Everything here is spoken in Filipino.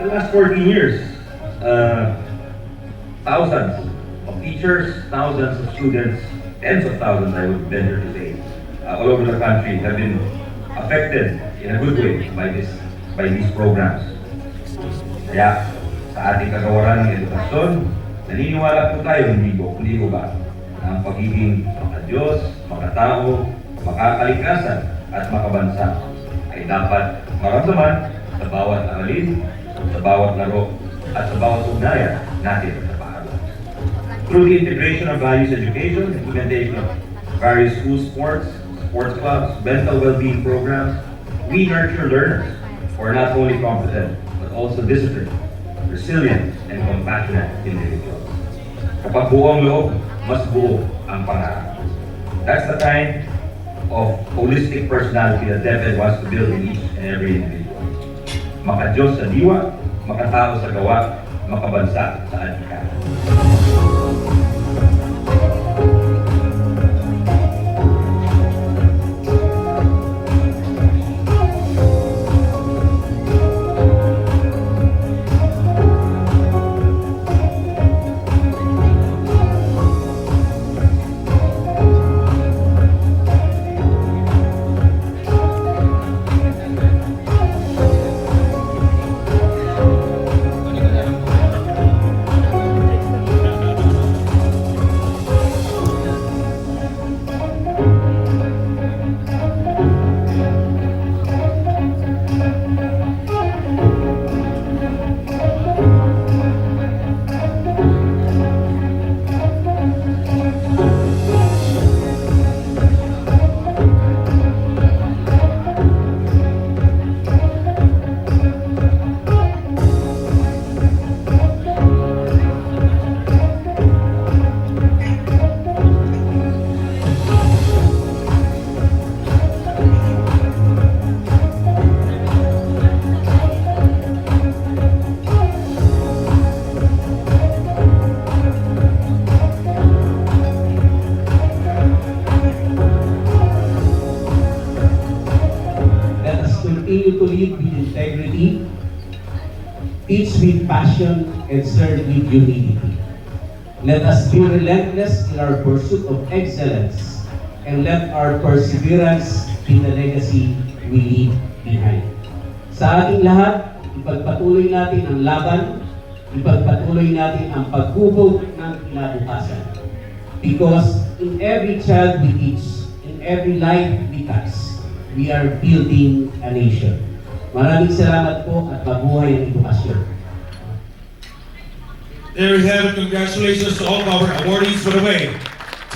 the last 14 years, thousands of teachers, thousands of students, tens of thousands, I would venture to say, all over the country have been affected in a good way by these programs. Kaya sa ating kagawaran ng edukasyon, naniniwala po tayo, hindi ko ba, na ang pagiging makadiyos, makatao, makakalikasan at makabansa ay dapat maramdaman sa bawat aralin, sa bawat laro, at sa bawat ugnayan natin sa paaralan. Through the integration of values education, implementation of various school sports clubs, mental well-being programs, we nurture learners who are not only competent, but also disciplined, resilient, and compassionate individuals. Kapag buo ang loob, mas buo ang pangarap. That's the kind of holistic personality that DepEd wants to build in each and every individual. Makadiyos sa diwa, makatao sa gawa, makabansa sa adhikain. Continue to lead with integrity, teach with passion, and serve with humility. Let us be relentless in our pursuit of excellence, and let our perseverance be the legacy we leave behind. Sa ating lahat, ipagpatuloy natin ang laban, ipagpatuloy natin ang paghubog ng kinabukasan. Because in every child we teach, in every life we touch, we are building a nation. Maraming salamat po at mabuhay ang edukasyon. There we have it. Congratulations to all of our awardees for the way.